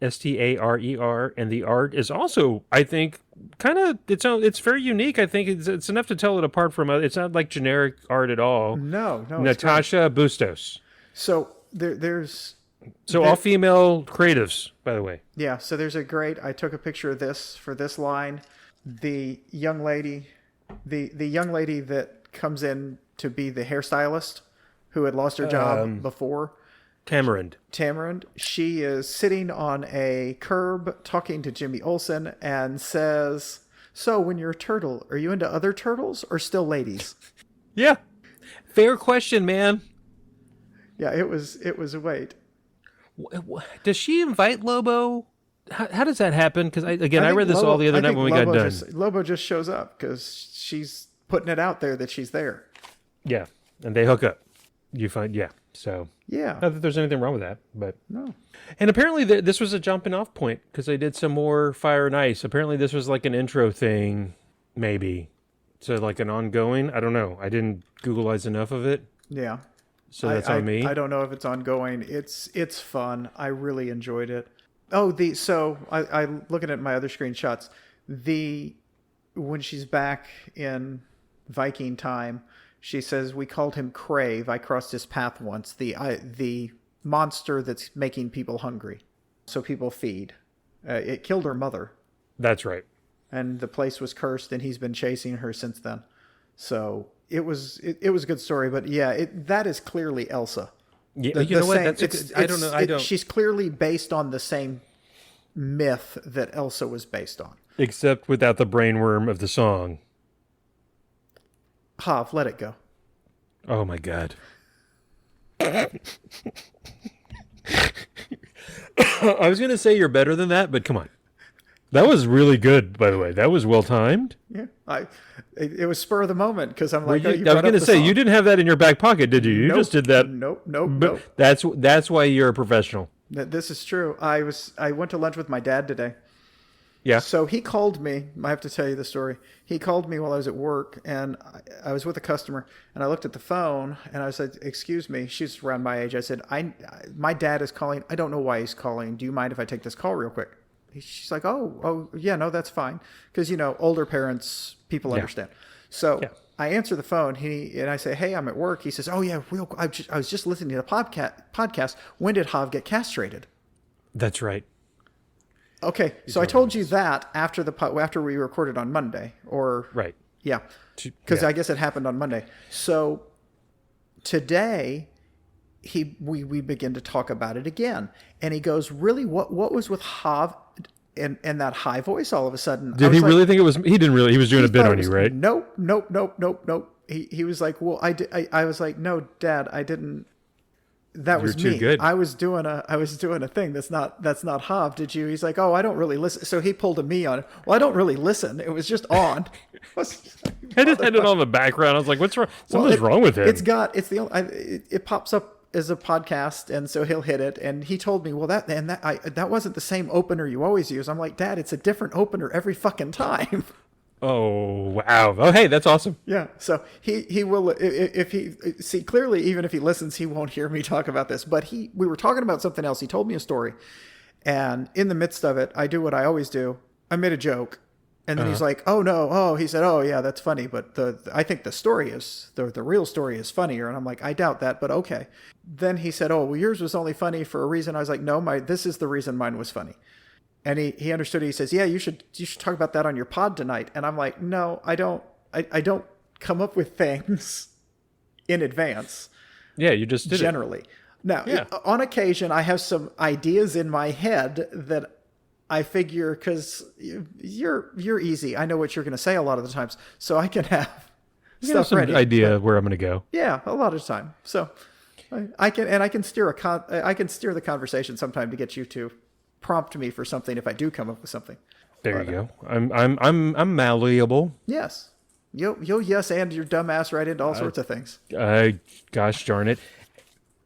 Starer, and the art is also, I think, kind of it's very unique. I think it's enough to tell it apart from other. It's not like generic art at all. No, Natacha Bustos. So there's all female creatives, by the way. Yeah, so there's a great. I took a picture of this for this line. The young lady, the young lady that comes in to be the hairstylist, who had lost her job before. Tamarind. She is sitting on a curb talking to Jimmy Olsen and says, "So when you're a turtle, are you into other turtles or still ladies?" Yeah. Fair question, man. Yeah, it was a wait. Does she invite Lobo? How does that happen? Because I read this all the other night when we got done. Lobo just shows up because she's putting it out there that she's there. Yeah, and they hook up. You find, so... Yeah. Not that there's anything wrong with that, but... No. And apparently this was a jumping off point, because they did some more Fire and Ice. Apparently this was like an intro thing, maybe. So like an ongoing? I don't know. I didn't Googleize enough of it. Yeah. So that's on me. I don't know if it's ongoing. It's fun. I really enjoyed it. Oh, I looking at my other screenshots. When she's back in Viking time, she says, "We called him Crave. I crossed his path once. The monster that's making people hungry, so people feed. It killed her mother. That's right. And the place was cursed, and he's been chasing her since then. So it was a good story. But yeah, that is clearly Elsa. Yeah, you know what? I don't know. She's clearly based on the same myth that Elsa was based on, except without the brainworm of the song. Hav, let it go. Oh my God. I was going to say you're better than that, but come on. That was really good, by the way. That was well timed. Yeah, it was spur of the moment because I'm like, I was going to say you didn't have that in your back pocket, did you? You just did that. Nope. That's why you're a professional. This is true. I went to lunch with my dad today. Yeah. So he called me. I have to tell you the story. He called me while I was at work, and I was with a customer, and I looked at the phone, and I said, "Excuse me." She's around my age. I said, "My dad is calling. I don't know why he's calling. Do you mind if I take this call real quick?" She's like, "Oh, yeah, no, that's fine." Because, older parents, people understand. So I answer the phone, and I say, "Hey, I'm at work." He says, "Oh, yeah, I was just listening to the podcast. When did Hav get castrated?" That's right. Okay, so I told you that after we recorded on Monday, or right, yeah, because I guess it happened on Monday. So today, we begin to talk about it again, and he goes, "Really, what was with Hav and that high voice all of a sudden?" Did he really think it was? He didn't really. He was doing a bit on you, right? Nope. He was like, "Well, I was like, no, Dad, I didn't." That was me. Too good. I was doing a thing that's not Hav. Did you? He's like, "Oh, I don't really listen." So he pulled a me on it. Well, I don't really listen. It was just on. I just had it on the background. I was like, "What's wrong? Something's wrong with it." It pops up as a podcast, and so he'll hit it. And he told me, "Well, that wasn't the same opener you always use." I'm like, "Dad, it's a different opener every fucking time." Oh, wow. Oh, hey, that's awesome. Yeah. So he will, if he see clearly, even if he listens, he won't hear me talk about this, but we were talking about something else. He told me a story, and in the midst of it, I do what I always do. I made a joke, and then he's like, "Oh no." Oh, he said, "Oh yeah, that's funny. But I think the story is the real story is funnier." And I'm like, "I doubt that, but okay." Then he said, "Oh, well, yours was only funny for a reason." I was like, "No, this is the reason mine was funny." And he understood it. He says, "Yeah, you should talk about that on your pod tonight." And I'm like, "No, I don't. I don't come up with things in advance." Yeah, you just did generally. It. Now, on occasion, I have some ideas in my head that I figure, because you're easy. I know what you're going to say a lot of the times, so I can have stuff ready. Idea where I'm going to go. Yeah, a lot of the time. So I can steer the conversation sometime to get you to prompt me for something if I do come up with something. There you go. I'm malleable. Yes. You'll yes and your dumb ass right into all sorts of things. Gosh darn it.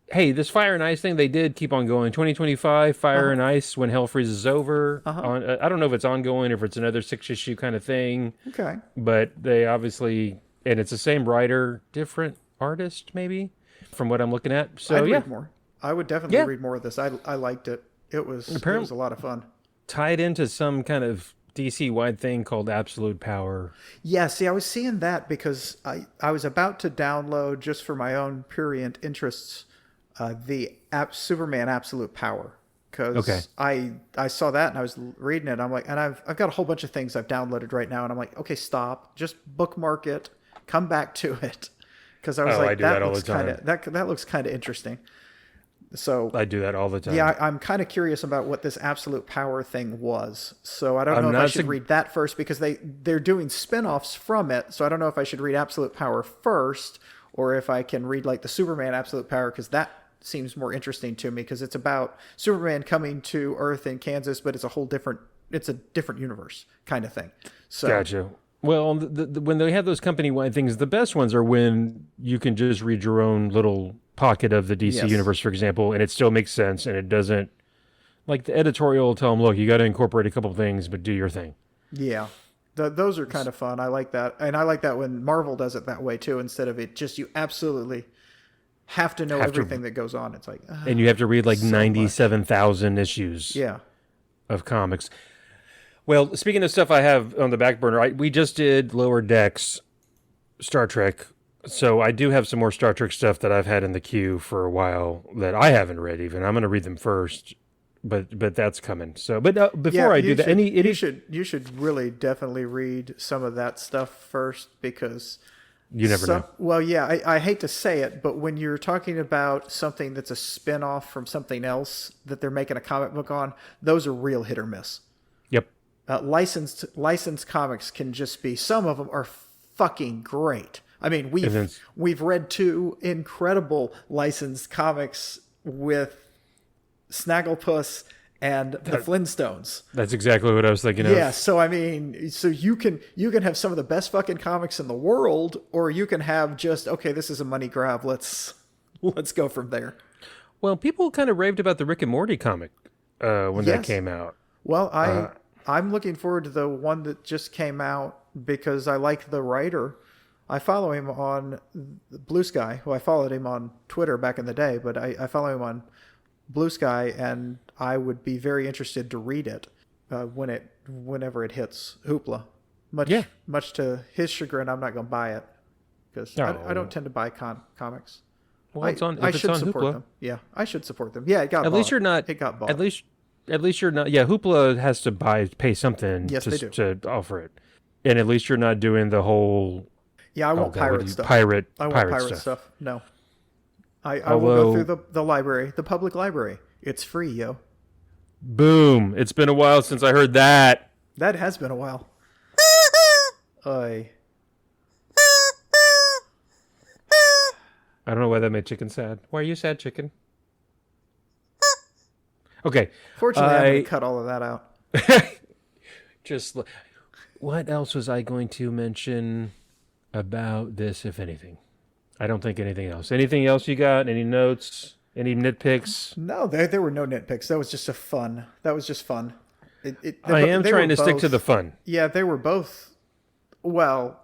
Hey, this Fire and Ice thing, they did keep on going. 2025, Fire and Ice, When Hell Freezes Over. I don't know if it's ongoing or if it's another 6-issue kind of thing. Okay. But they obviously, and it's the same writer, different artist maybe, from what I'm looking at. So I'd read more. I would definitely read more of this. I liked it. It was a lot of fun. Tied into some kind of DC-wide thing called Absolute Power. Yeah, see, I was seeing that because I was about to download, just for my own prurient interests, the Superman Absolute Power. Because I saw that and I was reading it. I'm like, and I've got a whole bunch of things I've downloaded right now. And I'm like, okay, stop. Just bookmark it. Come back to it. Because I was like, that looks kind of interesting. So I do that all the time. Yeah, I'm kind of curious about what this Absolute Power thing was. So I don't know if I should read that first, because they're doing spin-offs from it. So I don't know if I should read Absolute Power first, or if I can read like the Superman Absolute Power, because that seems more interesting to me, because it's about Superman coming to Earth in Kansas, but it's a different universe kind of thing. So gotcha. Well, when they have those company-wide things, the best ones are when you can just read your own little pocket of the DC universe, for example, and it still makes sense, and it doesn't, like the editorial will tell them, look, you got to incorporate a couple things, but do your thing. Yeah. Those are kind of fun. I like that. And I like that when Marvel does it that way too, instead of it just, you absolutely have to know everything that goes on. It's like, and you have to read like 97,000 issues of comics. Well, speaking of stuff I have on the back burner, we just did Lower Decks Star Trek. So I do have some more Star Trek stuff that I've had in the queue for a while that I haven't read even. I'm going to read them first, but that's coming. So, but before I do that, you should really definitely read some of that stuff first, because you never know. Well, yeah, I hate to say it, but when you're talking about something that's a spin-off from something else that they're making a comic book on, those are real hit or miss. Yep. Licensed comics can just be, some of them are fucking great. I mean, we've read 2 incredible licensed comics with Snagglepuss and the Flintstones. That's exactly what I was thinking of. Yeah, so I mean, so you can have some of the best fucking comics in the world, or you can have just, okay, this is a money grab. Let's go from there. Well, people kind of raved about the Rick and Morty comic when that came out. Well, I'm looking forward to the one that just came out, because I like the writer. I follow him on Blue Sky. Well, I followed him on Twitter back in the day, but I follow him on Blue Sky, and I would be very interested to read it whenever it hits Hoopla. Much to his chagrin, I'm not going to buy it, because I don't tend to buy comics. Well, I should on support Hoopla. them. Yeah, I should support them. Yeah, it got bought. At least you're not. It got bought. At least you're not. Yeah, Hoopla has to pay something to offer it, and at least you're not doing the whole. Yeah, I won't pirate stuff. I won't pirate stuff. No. I will go through the library, the public library. It's free, yo. Boom. It's been a while since I heard that. That has been a while. I don't know why that made Chicken sad. Why are you sad, Chicken? Okay. Fortunately, I'm going to cut all of that out. What else was I going to mention about this, if anything? I don't think anything else. Anything else you got? Any notes? Any nitpicks? No, there were no nitpicks. That was just fun. I am trying to stick to the fun. Yeah, they were both. Well,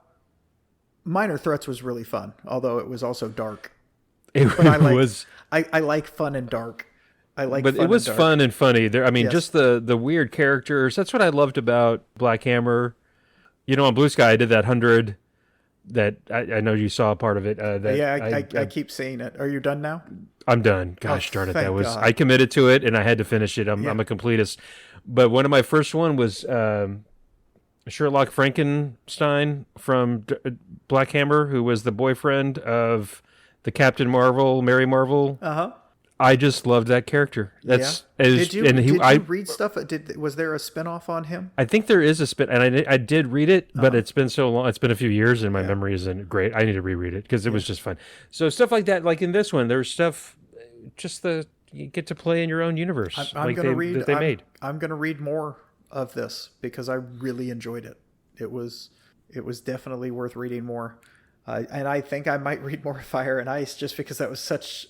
Minor Threats was really fun, although it was also dark. I like fun and dark. But it was fun and funny. Just the weird characters. That's what I loved about Black Hammer. On Blue Sky, I did that 100. That I know you saw a part of it. I keep seeing it. Are you done now? I'm done. Gosh darn it! Thank God. I committed to it and I had to finish it. I'm a completist. But one of my first one was Sherlock Frankenstein from Black Hammer, who was the boyfriend of the Captain Marvel, Mary Marvel. I just loved that character. Did you read stuff? Was there a spinoff on him? I think there is a spin, and I did read it, but it's been so long. It's been a few years, and my memory isn't great. I need to reread it because it was just fun. So stuff like that, like in this one, there's stuff you get to play in your own universe. I'm going to read. I'm going to read more of this because I really enjoyed it. It was definitely worth reading more, and I think I might read more Fire and Ice just because that was such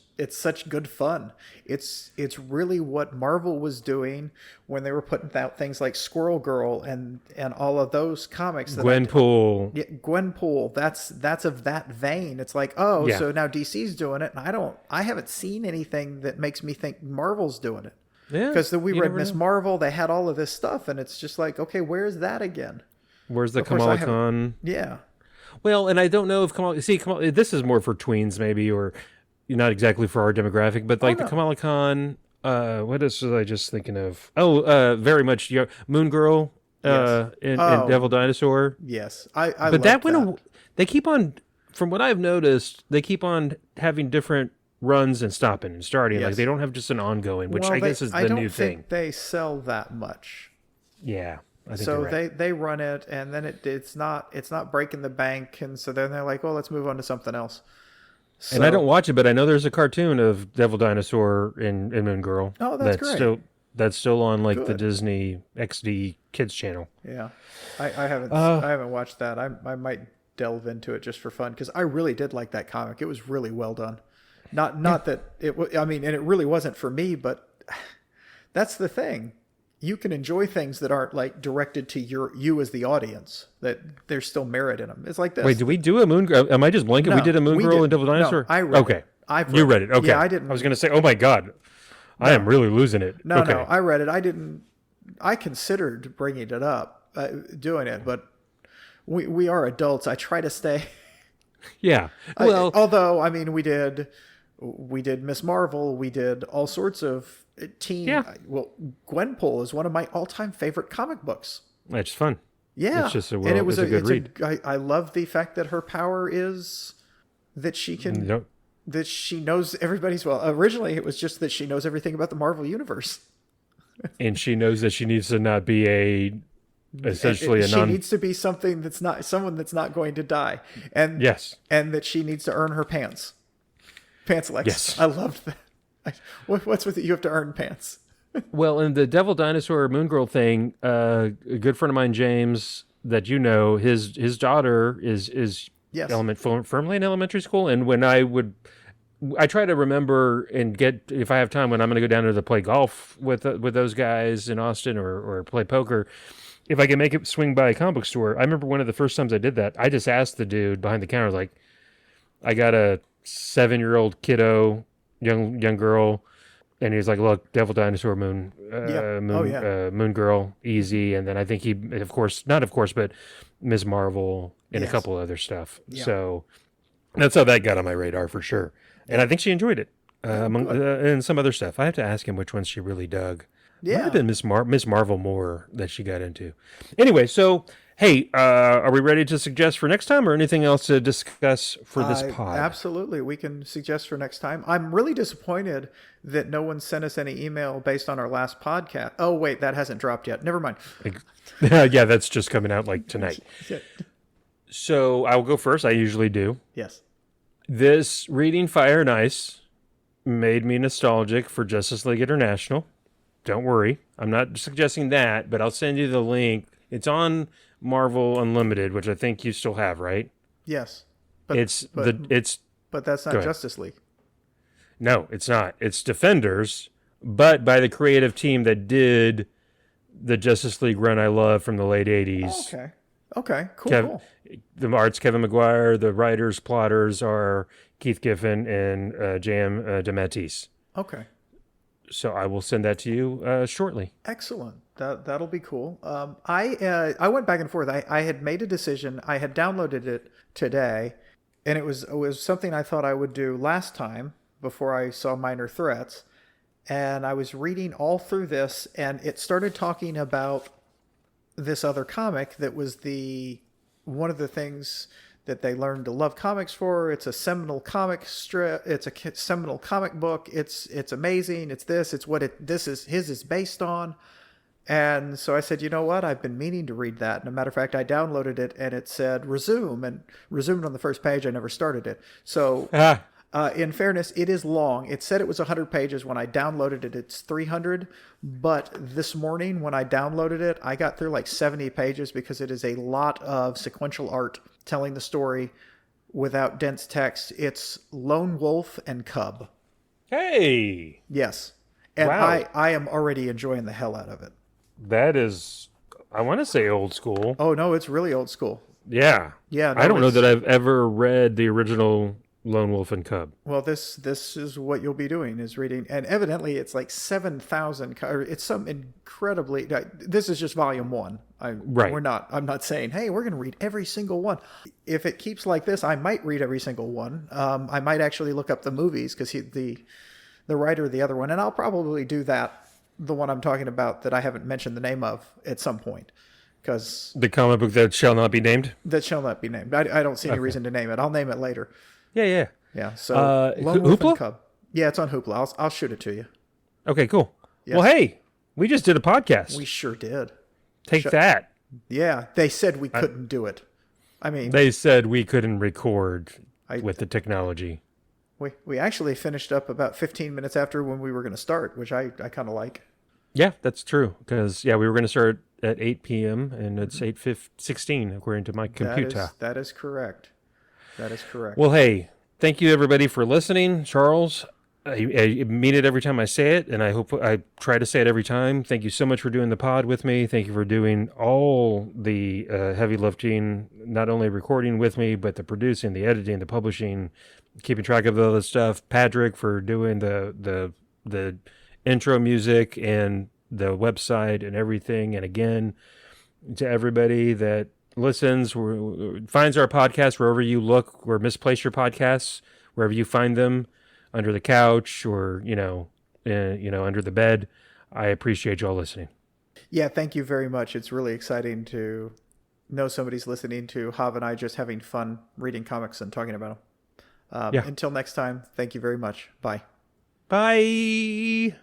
good fun. It's really what Marvel was doing when they were putting out things like Squirrel Girl and all of those comics. Gwenpool. Yeah, Gwenpool. That's of that vein. It's like, so now DC's doing it, and I haven't seen anything that makes me think Marvel's doing it. Yeah. Because we read Miss Marvel, they had all of this stuff, and it's just like, okay, where's that again? Where's the Kamala Khan? Yeah. Well, and I don't know if Kamala, this is more for tweens maybe, or not exactly for our demographic, but like the Kamala Khan, what else was I just thinking of? Very much Moon Girl in Devil Dinosaur. Yes. I but that went they keep on, from what I've noticed, they keep on having different runs and stopping and starting. Yes. Like they don't have just an ongoing, which I guess is the new thing. I don't think they sell that much. Yeah. I think so right. they run it, and then it's not breaking the bank, and so then they're like, well, let's move on to something else. So, and I don't watch it, but I know there's a cartoon of Devil Dinosaur and Moon Girl. Oh, that's great. That's still on like the Disney XD Kids channel. Yeah, I haven't watched that. I might delve into it just for fun, because I really did like that comic. It was really well done. Not that it. I mean, and it really wasn't for me, but that's the thing. You can enjoy things that aren't like directed to you as the audience, that there's still merit in them. It's like this. Wait, did we do a Moon Girl? Am I just blanking? No, we did a Moon Girl and Devil Dinosaur? No, I read it. Okay. You read it. Okay. Yeah, I didn't. I was going to say, oh my God, I am really losing it. No, I read it. I considered bringing it up, doing it, but we are adults. I try to stay. Yeah. Well, although, I mean, we did Miss Marvel. We did all sorts of teen. Yeah. Well, Gwenpool is one of my all-time favorite comic books. It's fun. Yeah. It's just a good read. I love the fact that her power is that she can, that she knows everybody's, well, originally it was just that she knows everything about the Marvel Universe. And she knows that she needs to not be she needs to be someone that's not going to die. And yes. And that she needs to earn her pants. Pants-legs. Yes. I loved that. What's with it? You have to earn pants. Well, in the Devil Dinosaur Moon Girl thing, a good friend of mine, James, that you know, his daughter is yes. firmly in elementary school, and when I try to remember and get, if I have time, when I'm going to go down to play golf with those guys in Austin or play poker, if I can make it swing by a comic book store. I remember one of the first times I did that, I just asked the dude behind the counter, like, I got a 7-year-old kiddo, young girl, and he was like, look, Devil Dinosaur Moon Girl, easy. And then I think he, but Ms. Marvel and a couple other stuff. Yeah. So that's how that got on my radar for sure. And I think she enjoyed it, and some other stuff. I have to ask him which ones she really dug. Yeah. Might have been Miss Marvel more that she got into. Anyway, so hey, are we ready to suggest for next time, or anything else to discuss for this pod? Absolutely. We can suggest for next time. I'm really disappointed that no one sent us any email based on our last podcast. Oh, wait, that hasn't dropped yet. Never mind. Yeah, that's just coming out like tonight. So I'll go first. I usually do. Yes. This reading Fire and Ice made me nostalgic for Justice League International. Don't worry. I'm not suggesting that, but I'll send you the link. It's on Marvel Unlimited, which I think you still have, right? Yes. But that's not Justice League. No, it's not. It's Defenders, but by the creative team that did the Justice League run I love from the late 80s. Oh, okay. Cool. The art's Kevin Maguire. The writers, plotters are Keith Giffen and J.M. DeMatteis. Okay. So I will send that to you shortly. Excellent. That'll be cool. I went back and forth. I had made a decision. I had downloaded it today, and it was something I thought I would do last time before I saw Minor Threats. And I was reading all through this, and it started talking about this other comic that was one of the things that they learned to love comics for. It's a seminal comic strip. It's a seminal comic book. It's amazing. It's what his is based on. And so I said, you know what? I've been meaning to read that. And a matter of fact, I downloaded it and it said resume, and resumed on the first page. I never started it. So in fairness, it is long. It said it was 100 pages. When I downloaded it, it's 300. But this morning when I downloaded it, I got through like 70 pages because it is a lot of sequential art telling the story without dense text. It's Lone Wolf and Cub. Hey! Yes. And wow. I am already enjoying the hell out of it. That is, I want to say old school. Oh, no, it's really old school. Yeah. Yeah. No, I don't know that I've ever read the original Lone Wolf and Cub. Well, this is what you'll be doing, is reading, and evidently it's like 7,000. It's some incredibly. This is just volume 1. Right. I'm not saying, hey, we're going to read every single one. If it keeps like this, I might read every single one. I might actually look up the movies, because the writer of the other one, and I'll probably do that. The one I'm talking about that I haven't mentioned the name of at some point, because the comic book that shall not be named. That shall not be named. I don't see any reason to name it. I'll name it later. Yeah. So Lone Wolf Hoopla? and Cub. Yeah, it's on Hoopla. I'll shoot it to you. Okay, cool. Yes. Well, hey, we just did a podcast. We sure did. Take that. Yeah, they said we couldn't do it. I mean, they said we couldn't record with the technology. We actually finished up about 15 minutes after when we were going to start, which I kind of like. Yeah, that's true. Because, we were going to start at 8 p.m. and it's 8:16 according to my computer. That is correct. That is correct. Well, hey, thank you everybody for listening. Charles, I mean it every time I say it, and I hope I try to say it every time. Thank you so much for doing the pod with me. Thank you for doing all the heavy lifting, not only recording with me, but the producing, the editing, the publishing, keeping track of all this stuff. Patrick for doing the intro music and the website and everything. And again, to everybody that listens, finds our podcast wherever you look, or misplace your podcasts, wherever you find them, under the couch or under the bed. I appreciate y'all listening. Yeah, thank you very much. It's really exciting to know somebody's listening to Hav and I just having fun reading comics and talking about them. Until next time, thank you very much. Bye. Bye.